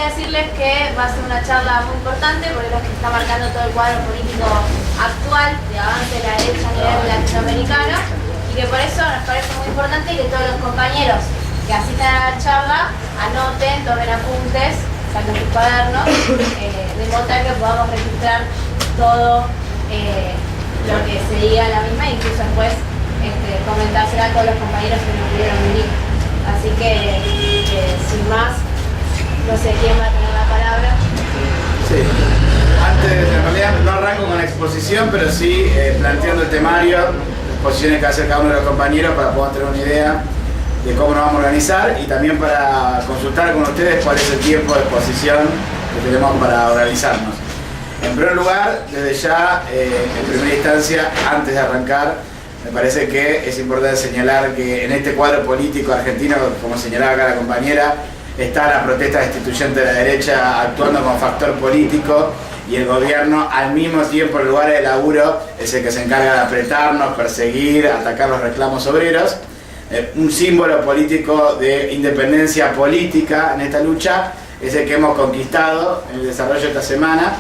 decirles que va a ser una charla muy importante porque es lo que está marcando todo el cuadro político actual de avance de la derecha a nivel latinoamericano, y que por eso nos parece muy importante que todos los compañeros que asistan a la charla anoten, tomen apuntes, saquen sus cuadernos, de modo tal que podamos registrar todo lo que se diga en la misma, incluso después comentársela a todos los compañeros que no pudieron venir. Así que, sin más, no sé quién va a tener la palabra. Sí. Antes, en realidad no arranco con la exposición, pero sí planteando el temario, las posiciones que hace cada uno de los compañeros para poder tener una idea de cómo nos vamos a organizar y también para consultar con ustedes cuál es el tiempo de exposición que tenemos para organizarnos. En primer lugar, desde ya, en primera instancia, antes de arrancar, me parece que es importante señalar que en este cuadro político argentino, como señalaba acá la compañera, está la protesta destituyente de la derecha actuando como factor político, y el gobierno al mismo tiempo en lugares de laburo es el que se encarga de apretarnos, perseguir, atacar los reclamos obreros. Un símbolo político de independencia política en esta lucha es el que hemos conquistado en el desarrollo de esta semana,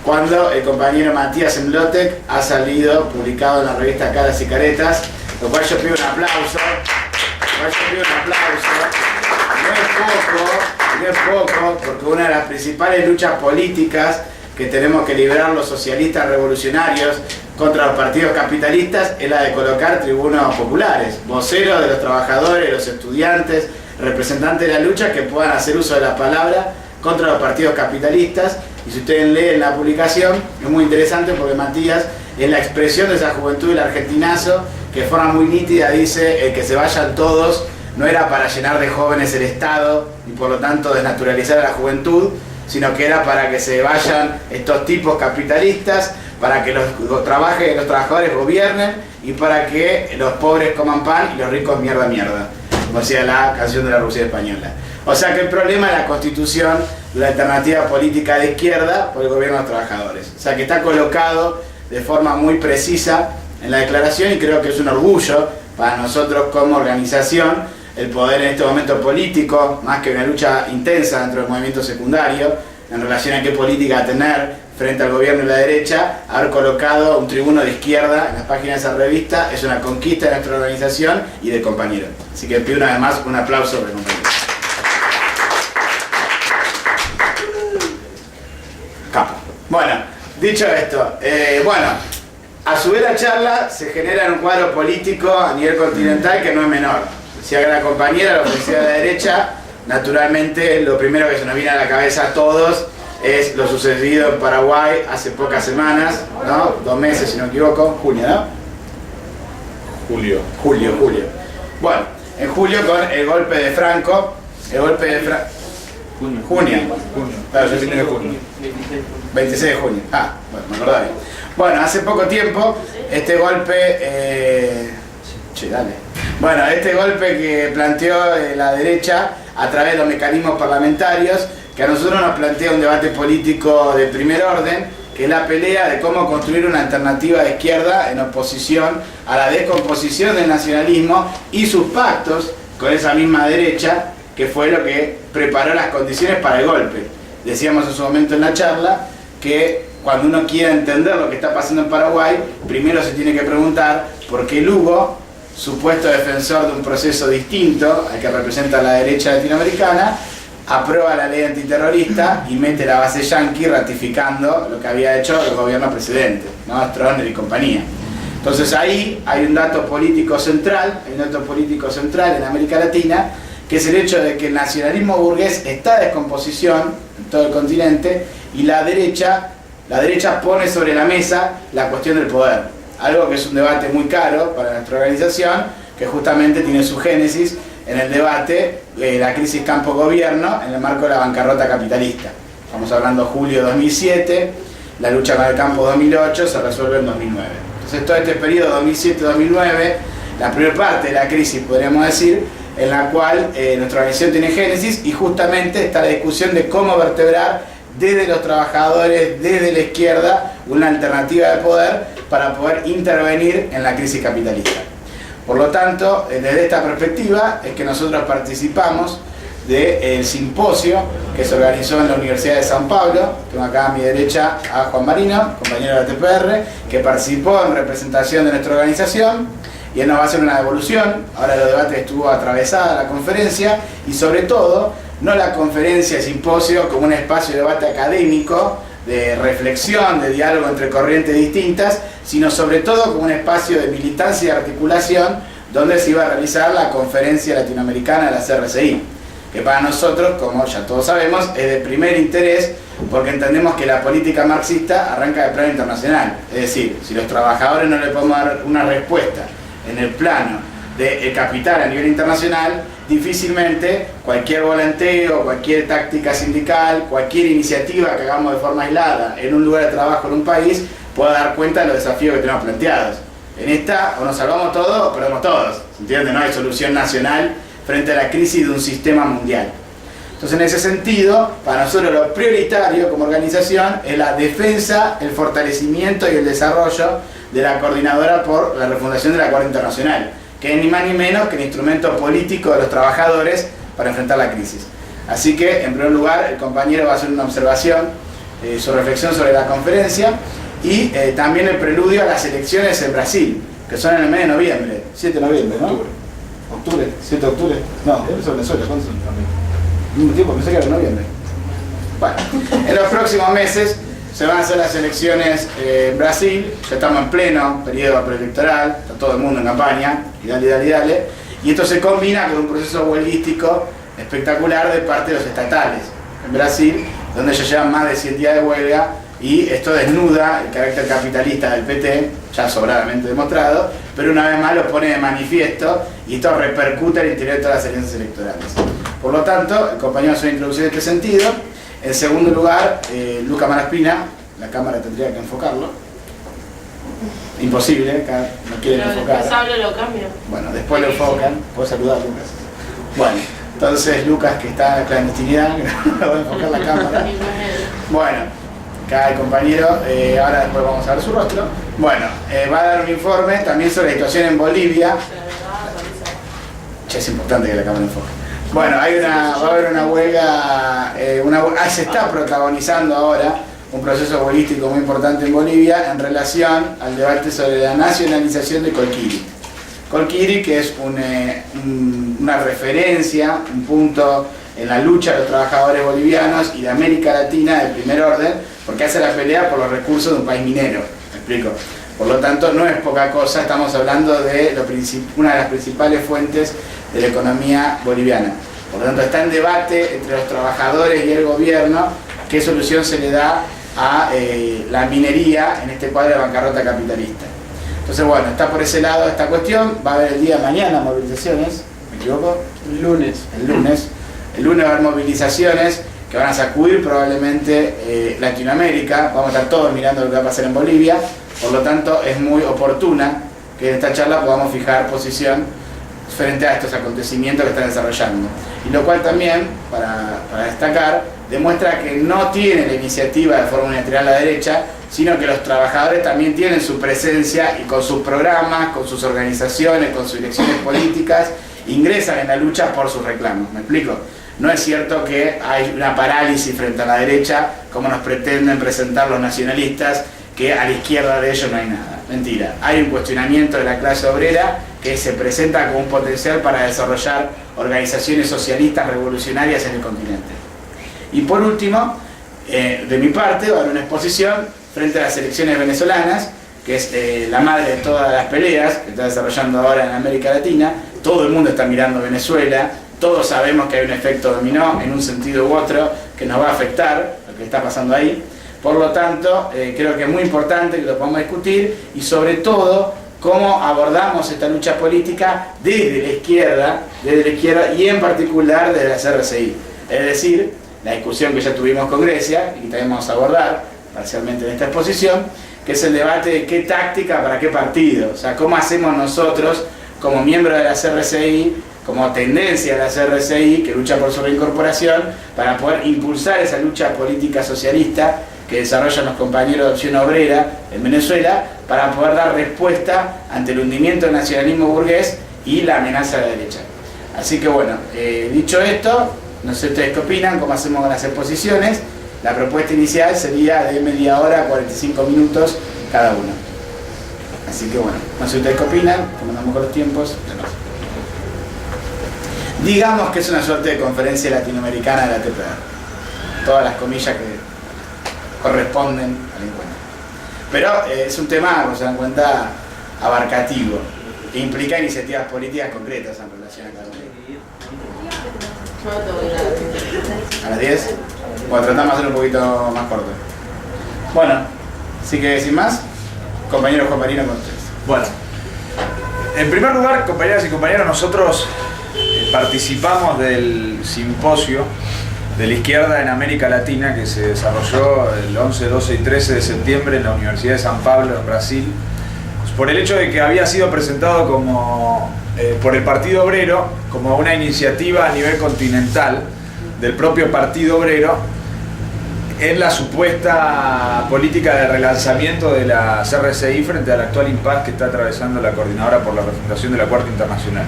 cuando el compañero Matías Mlotek ha salido publicado en la revista Caras y Caretas, lo cual yo pido un aplauso. No es poco, porque una de las principales luchas políticas que tenemos que librar los socialistas revolucionarios contra los partidos capitalistas es la de colocar tribunos populares, voceros de los trabajadores, los estudiantes, representantes de la lucha que puedan hacer uso de la palabra contra los partidos capitalistas. Y si ustedes leen la publicación, es muy interesante porque Matías es la expresión de esa juventud del argentinazo que de forma muy nítida dice que se vayan todos no era para llenar de jóvenes el Estado y por lo tanto desnaturalizar a la juventud, sino que era para que se vayan estos tipos capitalistas, para que los trabajadores gobiernen y para que los pobres coman pan y los ricos mierda, como decía la canción de la Rusia española. O sea que el problema es la constitución de la alternativa política de izquierda por el gobierno de los trabajadores. O sea que está colocado de forma muy precisa en la declaración, y creo que es un orgullo para nosotros como organización el poder en este momento político, más que una lucha intensa dentro del movimiento secundario, en relación a qué política tener frente al gobierno y la derecha, haber colocado un tribuno de izquierda en las páginas de esa revista es una conquista de nuestra organización y de compañeros. Así que pido una vez más un aplauso para el compañero. Capo. Bueno, dicho esto, a su vez la charla se genera en un cuadro político a nivel continental que no es menor. Decía que la compañera, la ofensiva de la derecha, naturalmente lo primero que se nos viene a la cabeza a todos es lo sucedido en Paraguay hace pocas semanas, ¿no? 2 meses si no me equivoco, junio, ¿no? Julio. Bueno, en julio con el golpe de Franco, Junio. Claro, yo tengo junio. 26 de junio. Bueno, me acordaba bien. Bueno, hace poco tiempo, este golpe... Bueno, este golpe que planteó la derecha a través de los mecanismos parlamentarios, que a nosotros nos plantea un debate político de primer orden, que es la pelea de cómo construir una alternativa de izquierda en oposición a la descomposición del nacionalismo y sus pactos con esa misma derecha, que fue lo que preparó las condiciones para el golpe. Decíamos en su momento en la charla que cuando uno quiere entender lo que está pasando en Paraguay, primero se tiene que preguntar por qué Lugo, supuesto defensor de un proceso distinto al que representa la derecha latinoamericana, aprueba la ley antiterrorista y mete la base yanqui ratificando lo que había hecho el gobierno precedente, ¿no? Stroessner y compañía. Entonces ahí hay un dato político central, en América Latina, que es el hecho de que el nacionalismo burgués está en descomposición en todo el continente y la derecha pone sobre la mesa la cuestión del poder. Algo que es un debate muy caro para nuestra organización, que justamente tiene su génesis en el debate de la crisis campo-gobierno en el marco de la bancarrota capitalista. Estamos hablando de julio de 2007, la lucha con el campo 2008 se resuelve en 2009. Entonces todo este periodo 2007-2009, la primera parte de la crisis, podríamos decir, en la cual nuestra organización tiene génesis, y justamente está la discusión de cómo vertebrar desde los trabajadores, desde la izquierda, una alternativa de poder para poder intervenir en la crisis capitalista. Por lo tanto, desde esta perspectiva es que nosotros participamos del simposio que se organizó en la Universidad de San Pablo. Tengo acá a mi derecha a Juan Marino, compañero de la TPR, que participó en representación de nuestra organización, y él nos va a hacer una devolución. Ahora los debates estuvo atravesada la conferencia, y sobre todo, no la conferencia, simposio, como un espacio de debate académico, de reflexión, de diálogo entre corrientes distintas, sino sobre todo como un espacio de militancia y articulación donde se iba a realizar la conferencia latinoamericana de la CRCI, que para nosotros, como ya todos sabemos, es de primer interés porque entendemos que la política marxista arranca de plano internacional. Es decir, si los trabajadores no le podemos dar una respuesta en el plano del capital a nivel internacional, difícilmente cualquier volanteo, cualquier táctica sindical, cualquier iniciativa que hagamos de forma aislada en un lugar de trabajo en un país pueda dar cuenta de los desafíos que tenemos planteados. En esta, o nos salvamos todos o perdemos todos, ¿entiende? No hay solución nacional frente a la crisis de un sistema mundial. Entonces, en ese sentido, para nosotros lo prioritario como organización es la defensa, el fortalecimiento y el desarrollo de la Coordinadora por la Refundación de la Acuerdo Internacional, que es ni más ni menos que el instrumento político de los trabajadores para enfrentar la crisis. Así que, en primer lugar, el compañero va a hacer una observación, su reflexión sobre la conferencia y también el preludio a las elecciones en Brasil, que son en el mes de noviembre, 7 de noviembre, ¿no? ¿Octubre? ¿7 de octubre? No, eso es Venezuela, ¿cuándo son? Al mismo tiempo, pensé que era en noviembre. Bueno, en los próximos meses se van a hacer las elecciones en Brasil, ya estamos en pleno periodo preelectoral, está todo el mundo en campaña, y dale, y esto se combina con un proceso huelguístico espectacular de parte de los estatales en Brasil, donde ellos llevan más de 100 días de huelga, y esto desnuda el carácter capitalista del PT, ya sobradamente demostrado, pero una vez más lo pone de manifiesto, y esto repercute al interior de todas las alianzas electorales. Por lo tanto, el compañero hace una introducción en este sentido. En segundo lugar, Luca Malaspina, la cámara tendría que enfocarlo. Imposible, acá no quieren enfocar. Después hablo, lo cambio. Bueno, después lo enfocan. Puedo saludar, Lucas. Bueno, entonces Lucas, que está en clandestinidad, que no va a enfocar la cámara. Bueno, acá el compañero, ahora después vamos a ver su rostro. Bueno, va a dar un informe también sobre la situación en Bolivia. Che, es importante que la cámara enfoque. Bueno, va a haber una huelga, se está protagonizando ahora un proceso huelguístico muy importante en Bolivia en relación al debate sobre la nacionalización de Colquiri. Colquiri, que es una referencia, un punto en la lucha de los trabajadores bolivianos y de América Latina de primer orden, porque hace la pelea por los recursos de un país minero, ¿me explico? Por lo tanto, no es poca cosa, estamos hablando de una de las principales fuentes de la economía boliviana. Por lo tanto, está en debate entre los trabajadores y el gobierno qué solución se le da a la minería en este cuadro de bancarrota capitalista. Entonces, bueno, está por ese lado esta cuestión. Va a haber el día de mañana movilizaciones, ¿me equivoco? El lunes va a haber movilizaciones que van a sacudir probablemente Latinoamérica. Vamos a estar todos mirando lo que va a pasar en Bolivia. Por lo tanto, es muy oportuna que en esta charla podamos fijar posición frente a estos acontecimientos que están desarrollando. Y lo cual también, para destacar, demuestra que no tiene la iniciativa de forma unilateral a la derecha, sino que los trabajadores también tienen su presencia y con sus programas, con sus organizaciones, con sus direcciones políticas, ingresan en la lucha por sus reclamos. ¿Me explico? No es cierto que hay una parálisis frente a la derecha, como nos pretenden presentar los nacionalistas, que a la izquierda de ellos no hay nada. Mentira. Hay un cuestionamiento de la clase obrera que se presenta como un potencial para desarrollar organizaciones socialistas revolucionarias en el continente. Y por último, de mi parte, va a haber una exposición frente a las elecciones venezolanas, que es la madre de todas las peleas que está desarrollando ahora en América Latina. Todo el mundo está mirando Venezuela, todos sabemos que hay un efecto dominó en un sentido u otro que nos va a afectar lo que está pasando ahí. Por lo tanto, creo que es muy importante que lo podamos discutir y sobre todo cómo abordamos esta lucha política desde la izquierda y en particular desde la CRCI. Es decir, la discusión que ya tuvimos con Grecia y que también vamos a abordar parcialmente en esta exposición, que es el debate de qué táctica para qué partido. O sea, cómo hacemos nosotros como miembros de la CRCI, como tendencia de la CRCI que lucha por su reincorporación, para poder impulsar esa lucha política socialista que desarrollan los compañeros de Opción Obrera en Venezuela, para poder dar respuesta ante el hundimiento del nacionalismo burgués y la amenaza de la derecha. Así que bueno, dicho esto, no sé ustedes qué opinan, cómo hacemos con las exposiciones. La propuesta inicial sería de media hora, 45 minutos cada uno. Así que bueno, no sé ustedes qué opinan, como andamos con los tiempos. Digamos que es una suerte de conferencia latinoamericana de la TPR. Todas las comillas que corresponden al encuentro. Pero es un tema, como se dan cuenta, abarcativo. E implica iniciativas políticas concretas en relación a cada uno. ¿A las 10? Bueno, tratamos de hacerlo un poquito más corto. Bueno, así que sin más, compañeros, con ustedes. Bueno, en primer lugar, compañeras y compañeros, nosotros participamos del simposio de la izquierda en América Latina que se desarrolló el 11, 12 y 13 de septiembre en la Universidad de San Pablo, en Brasil, por el hecho de que había sido presentado por el Partido Obrero como una iniciativa a nivel continental del propio Partido Obrero en la supuesta política de relanzamiento de la CRCI frente al actual impasse que está atravesando la Coordinadora por la Refundación de la Cuarta Internacional.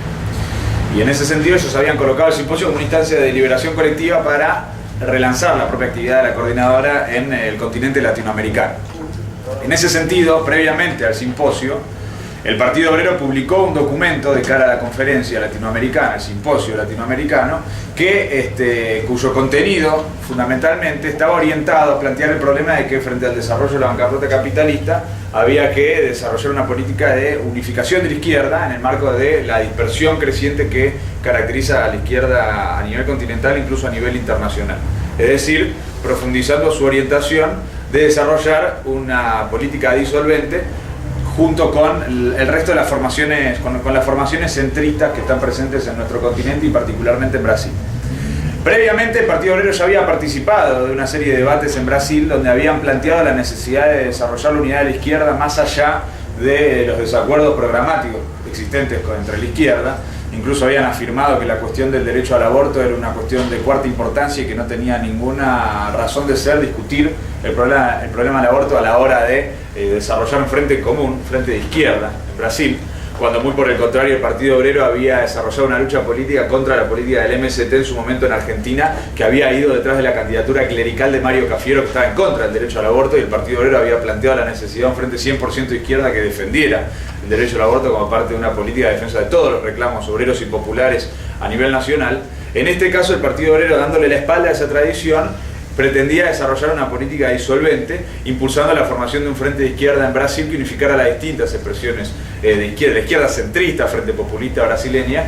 Y en ese sentido ellos habían colocado el simposio como una instancia de deliberación colectiva para relanzar la propia actividad de la Coordinadora en el continente latinoamericano. En ese sentido, previamente al simposio, el Partido Obrero publicó un documento de cara a la conferencia latinoamericana, el simposio latinoamericano, cuyo contenido fundamentalmente estaba orientado a plantear el problema de que frente al desarrollo de la bancarrota capitalista había que desarrollar una política de unificación de la izquierda en el marco de la dispersión creciente que caracteriza a la izquierda a nivel continental, incluso a nivel internacional. Es decir, profundizando su orientación de desarrollar una política disolvente junto con el resto de las formaciones, con las formaciones centristas que están presentes en nuestro continente y particularmente en Brasil. Previamente el Partido Obrero ya había participado de una serie de debates en Brasil donde habían planteado la necesidad de desarrollar la unidad de la izquierda más allá de los desacuerdos programáticos existentes entre la izquierda. Incluso habían afirmado que la cuestión del derecho al aborto era una cuestión de cuarta importancia y que no tenía ninguna razón de ser discutir el problema del aborto a la hora de desarrollar un frente común, un frente de izquierda en Brasil, cuando muy por el contrario el Partido Obrero había desarrollado una lucha política contra la política del MST en su momento en Argentina, que había ido detrás de la candidatura clerical de Mario Cafiero, que estaba en contra del derecho al aborto, y el Partido Obrero había planteado la necesidad de un frente 100% izquierda que defendiera el derecho al aborto como parte de una política de defensa de todos los reclamos obreros y populares a nivel nacional. En este caso el Partido Obrero, dándole la espalda a esa tradición, pretendía desarrollar una política disolvente, impulsando la formación de un frente de izquierda en Brasil que unificara las distintas expresiones de izquierda, la izquierda centrista, frente populista brasileña,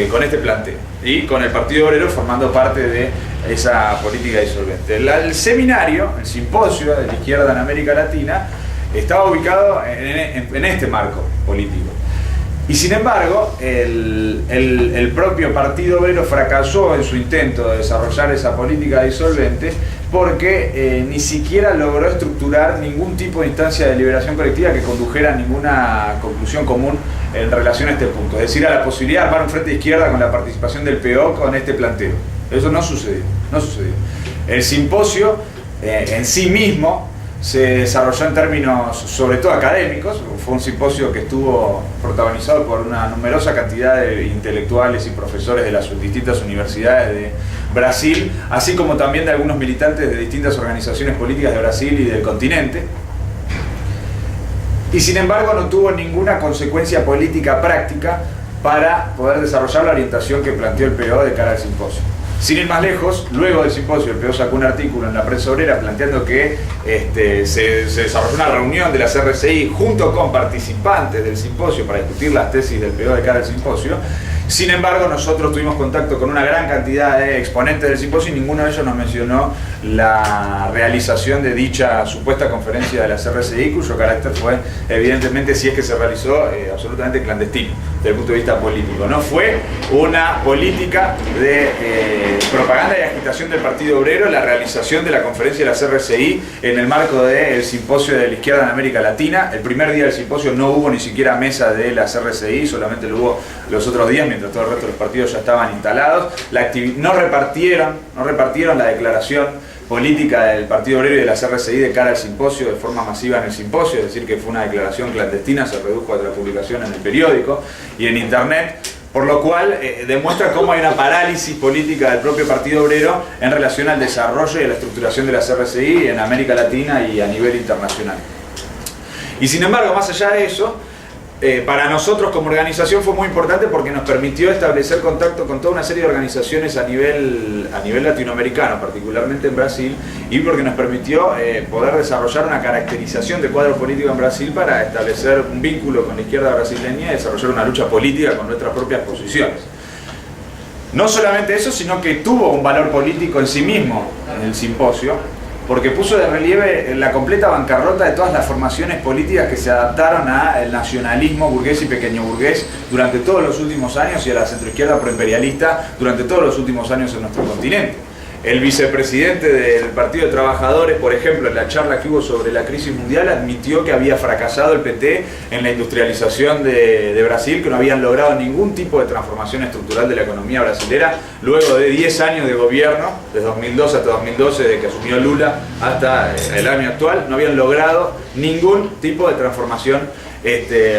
con este planteo, y con el Partido Obrero formando parte de esa política disolvente. El seminario, el simposio de la izquierda en América Latina, estaba ubicado en este marco político. Y sin embargo, el propio Partido Obrero fracasó en su intento de desarrollar esa política disolvente porque ni siquiera logró estructurar ningún tipo de instancia de deliberación colectiva que condujera a ninguna conclusión común en relación a este punto. Es decir, a la posibilidad de armar un frente de izquierda con la participación del PO con este planteo. Eso no sucedió. El simposio en sí mismo se desarrolló en términos sobre todo académicos. Fue un simposio que estuvo protagonizado por una numerosa cantidad de intelectuales y profesores de las distintas universidades de Brasil, así como también de algunos militantes de distintas organizaciones políticas de Brasil y del continente. Y sin embargo no tuvo ninguna consecuencia política práctica para poder desarrollar la orientación que planteó el PO de cara al simposio. Sin ir más lejos, luego del simposio el PO sacó un artículo en la prensa obrera planteando que se desarrolló una reunión de la CRCI junto con participantes del simposio para discutir las tesis del PO de cara al simposio. Sin embargo, nosotros tuvimos contacto con una gran cantidad de exponentes del simposio y ninguno de ellos nos mencionó la realización de dicha supuesta conferencia de la CRCI, cuyo carácter fue, evidentemente, si es que se realizó, absolutamente clandestino desde el punto de vista político. No fue una política de propaganda y agitación del Partido Obrero la realización de la conferencia de la CRCI en el marco del simposio de la izquierda en América Latina. El primer día del simposio no hubo ni siquiera mesa de la CRCI, solamente lo hubo los otros días, mientras todo el resto de los partidos ya estaban instalados. No repartieron la declaración política del Partido Obrero y de la CRCI de cara al simposio de forma masiva en el simposio, es decir, que fue una declaración clandestina, se redujo a la publicación en el periódico y en internet, Por lo cual demuestra cómo hay una parálisis política del propio Partido Obrero en relación al desarrollo y a la estructuración de la CRCI en América Latina y a nivel internacional. Y sin embargo, más allá de eso, para nosotros como organización fue muy importante porque nos permitió establecer contacto con toda una serie de organizaciones a nivel latinoamericano, particularmente en Brasil, y porque nos permitió poder desarrollar una caracterización de cuadro político en Brasil para establecer un vínculo con la izquierda brasileña y desarrollar una lucha política con nuestras propias posiciones. No solamente eso, sino que tuvo un valor político en sí mismo en el simposio, porque puso de relieve la completa bancarrota de todas las formaciones políticas que se adaptaron al nacionalismo burgués y pequeño burgués durante todos los últimos años y a la centroizquierda proimperialista durante todos los últimos años en nuestro continente. El vicepresidente del Partido de Trabajadores, por ejemplo, en la charla que hubo sobre la crisis mundial, admitió que había fracasado el PT en la industrialización de Brasil, que no habían logrado ningún tipo de transformación estructural de la economía brasilera, luego de 10 años de gobierno, desde 2002 hasta 2012, de que asumió Lula hasta el año actual, no habían logrado ningún tipo de transformación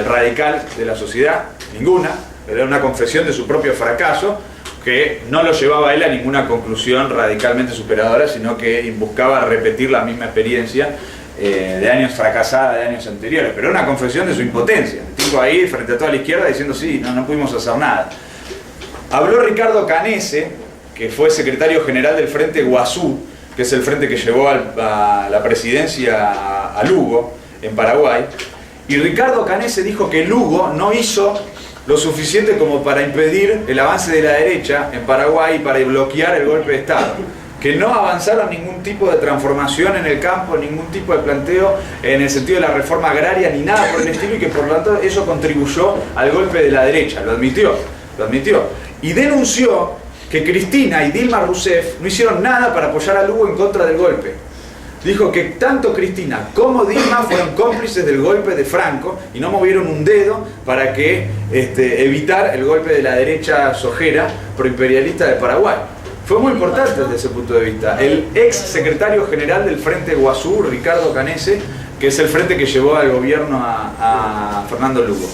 radical de la sociedad, ninguna. Era una confesión de su propio fracaso, que no lo llevaba a él a ninguna conclusión radicalmente superadora, sino que buscaba repetir la misma experiencia de años fracasada, de años anteriores. Pero era una confesión de su impotencia. El tipo ahí, frente a toda la izquierda, diciendo sí, no pudimos hacer nada. Habló Ricardo Canese, que fue secretario general del Frente Guazú, que es el frente que llevó a la presidencia a Lugo, en Paraguay. Y Ricardo Canese dijo que Lugo no hizo lo suficiente como para impedir el avance de la derecha en Paraguay y para bloquear el golpe de Estado. Que no avanzaron ningún tipo de transformación en el campo, ningún tipo de planteo en el sentido de la reforma agraria, ni nada por el estilo, y que por lo tanto eso contribuyó al golpe de la derecha. Lo admitió. Y denunció que Cristina y Dilma Rousseff no hicieron nada para apoyar a Lugo en contra del golpe. Dijo que tanto Cristina como Dilma fueron cómplices del golpe de Franco y no movieron un dedo para que evitar el golpe de la derecha sojera proimperialista de Paraguay. Fue muy importante desde ese punto de vista. El ex secretario general del Frente Guazú, Ricardo Canese, que es el frente que llevó al gobierno a Fernando Lugo.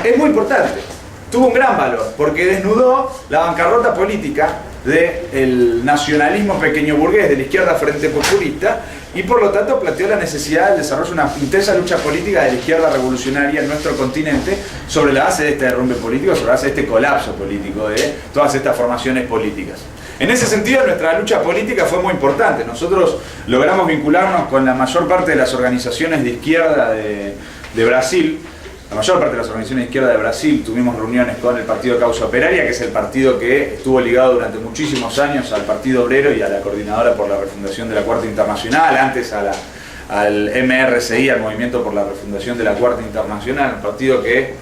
Es muy importante. Tuvo un gran valor porque desnudó la bancarrota política del nacionalismo pequeño burgués de la izquierda frente populista y por lo tanto planteó la necesidad del desarrollo de una intensa lucha política de la izquierda revolucionaria en nuestro continente sobre la base de este derrumbe político, sobre la base de este colapso político de todas estas formaciones políticas. En ese sentido, nuestra lucha política fue muy importante. Nosotros logramos vincularnos con la mayor parte de las organizaciones de izquierda de Brasil. La mayor parte de las organizaciones de izquierda de Brasil. Tuvimos reuniones con el Partido Causa Operaria, que es el partido que estuvo ligado durante muchísimos años al Partido Obrero y a la Coordinadora por la Refundación de la Cuarta Internacional, antes al MRCI, al Movimiento por la Refundación de la Cuarta Internacional, un partido que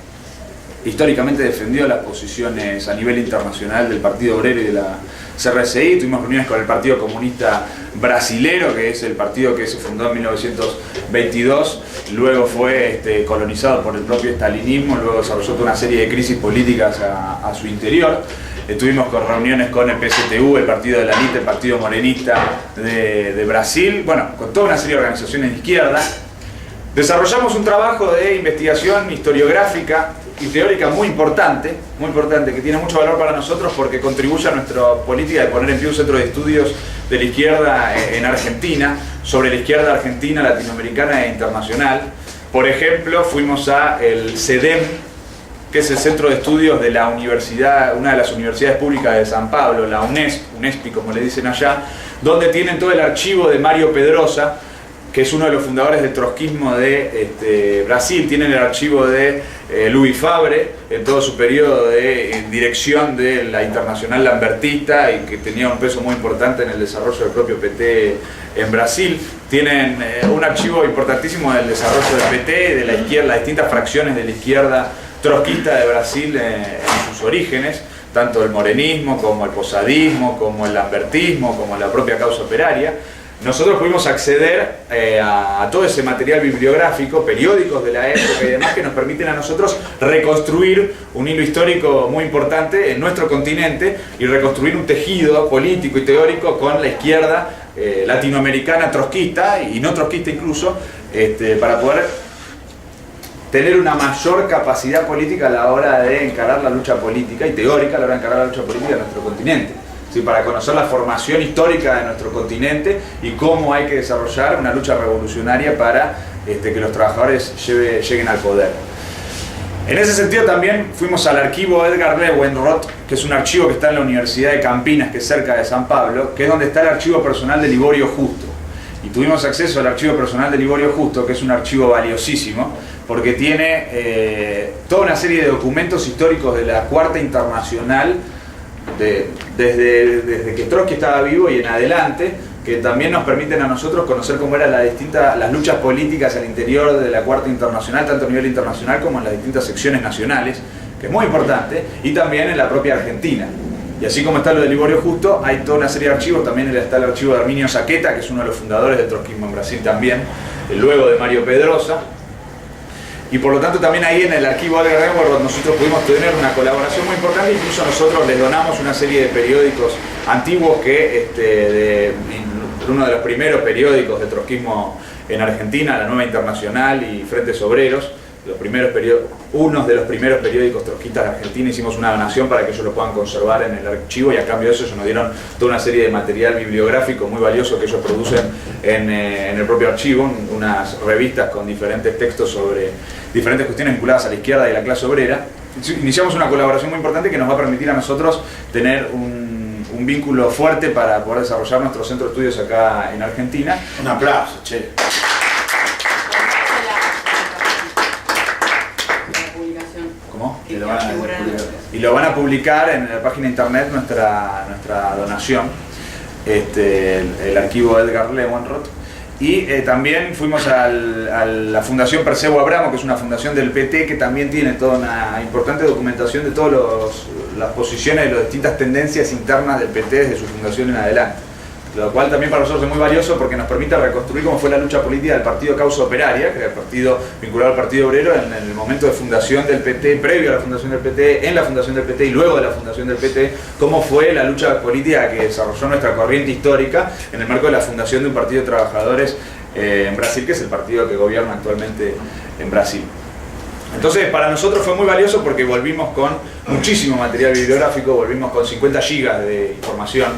históricamente defendió las posiciones a nivel internacional del Partido Obrero y de la CRCI. Tuvimos reuniones con el Partido Comunista Brasilero, que es el partido que se fundó en 1922, luego fue colonizado por el propio estalinismo, luego desarrolló toda una serie de crisis políticas a su interior. Tuvimos reuniones con el PSTU, el Partido de la Lita, el Partido Morenista de Brasil, bueno, con toda una serie de organizaciones de izquierda. Desarrollamos un trabajo de investigación historiográfica y teórica muy importante, que tiene mucho valor para nosotros porque contribuye a nuestra política de poner en pie un centro de estudios de la izquierda en Argentina, sobre la izquierda argentina, latinoamericana e internacional. Por ejemplo, fuimos a el CEDEM, que es el centro de estudios de la universidad, una de las universidades públicas de San Pablo, la UNESPI, como le dicen allá, donde tienen todo el archivo de Mario Pedrosa, que es uno de los fundadores del trotskismo de Brasil. Tienen el archivo de Louis Fabre, en todo su periodo de dirección de la Internacional Lambertista y que tenía un peso muy importante en el desarrollo del propio PT en Brasil. Tienen un archivo importantísimo del desarrollo del PT, de la izquierda, las distintas fracciones de la izquierda trotskista de Brasil en sus orígenes, tanto el morenismo como el posadismo, como el lambertismo, como la propia causa operaria. Nosotros pudimos acceder a todo ese material bibliográfico, periódicos de la época y demás, que nos permiten a nosotros reconstruir un hilo histórico muy importante en nuestro continente y reconstruir un tejido político y teórico con la izquierda latinoamericana trotskista y no trotskista incluso, para poder tener una mayor capacidad política a la hora de encarar la lucha política y teórica a la hora de encarar la lucha política de nuestro continente. ¿Sí? Para conocer la formación histórica de nuestro continente y cómo hay que desarrollar una lucha revolucionaria para que los trabajadores lleguen al poder. En ese sentido también fuimos al archivo Edgar Leuwenroth, que es un archivo que está en la Universidad de Campinas, que es cerca de San Pablo, que es donde está el archivo personal de Liborio Justo. Y tuvimos acceso al archivo personal de Liborio Justo, que es un archivo valiosísimo, porque tiene toda una serie de documentos históricos de la Cuarta Internacional, desde que Trotsky estaba vivo y en adelante, que también nos permiten a nosotros conocer cómo eran las luchas políticas al interior de la Cuarta Internacional, tanto a nivel internacional como en las distintas secciones nacionales, que es muy importante, y también en la propia Argentina. Y así como está lo de Liborio Justo, hay toda una serie de archivos, también está el archivo de Arminio Saqueta, que es uno de los fundadores del trotskismo en Brasil también, luego de Mario Pedrosa. Y por lo tanto también ahí en el archivo de Edgar Leuwenroth nosotros pudimos tener una colaboración muy importante, incluso nosotros les donamos una serie de periódicos antiguos que uno de los primeros periódicos de trotskismo en Argentina, La Nueva Internacional y Frentes Obreros, uno de los primeros periódicos trotskistas de Argentina. Hicimos una donación para que ellos lo puedan conservar en el archivo y a cambio de eso ellos nos dieron toda una serie de material bibliográfico muy valioso que ellos producen en el propio archivo, unas revistas con diferentes textos sobre diferentes cuestiones vinculadas a la izquierda y la clase obrera. Iniciamos una colaboración muy importante que nos va a permitir a nosotros tener un vínculo fuerte para poder desarrollar nuestro centro de estudios acá en Argentina. Un aplauso, che. ¿Cómo? Y lo van a publicar en la página de internet nuestra donación, el archivo Edgar Leuwenroth. Y también fuimos a la Fundación Perseu Abramo, que es una fundación del PT que también tiene toda una importante documentación de todas las posiciones de las distintas tendencias internas del PT desde su fundación en adelante. Lo cual también para nosotros es muy valioso porque nos permite reconstruir cómo fue la lucha política del partido Causa Operaria, que era el partido vinculado al Partido Obrero en el momento de fundación del PT, previo a la fundación del PT, en la fundación del PT y luego de la fundación del PT, cómo fue la lucha política que desarrolló nuestra corriente histórica en el marco de la fundación de un partido de trabajadores en Brasil, que es el partido que gobierna actualmente en Brasil. Entonces para nosotros fue muy valioso porque volvimos con muchísimo material bibliográfico, volvimos con 50 gigas de información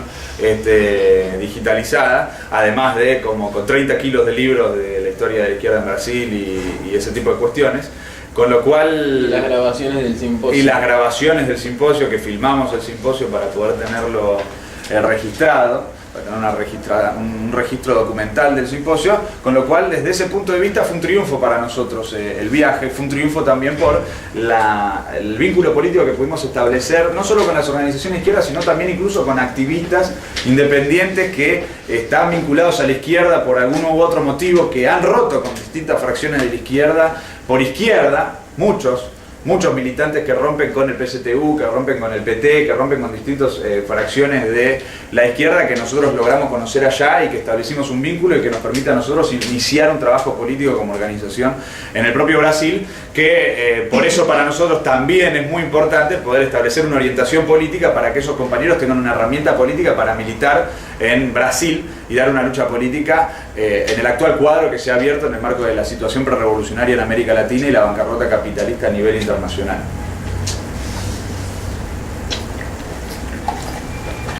digitalizada, además de como con 30 kilos de libros de la historia de la izquierda en Brasil y ese tipo de cuestiones, con lo cual... Y las grabaciones del simposio. Y las grabaciones del simposio, que filmamos el simposio para poder tenerlo registrado, para tener un registro documental del simposio, con lo cual desde ese punto de vista fue un triunfo para nosotros el viaje, fue un triunfo también por el vínculo político que pudimos establecer, no solo con las organizaciones izquierdas, sino también incluso con activistas independientes que están vinculados a la izquierda por alguno u otro motivo, que han roto con distintas fracciones de la izquierda, por izquierda, muchos militantes que rompen con el PSTU, que rompen con el PT, que rompen con distintas fracciones de la izquierda que nosotros logramos conocer allá y que establecimos un vínculo y que nos permite a nosotros iniciar un trabajo político como organización en el propio Brasil, que por eso para nosotros también es muy importante poder establecer una orientación política para que esos compañeros tengan una herramienta política para militar en Brasil y dar una lucha política en el actual cuadro que se ha abierto en el marco de la situación prerrevolucionaria en América Latina y la bancarrota capitalista a nivel internacional.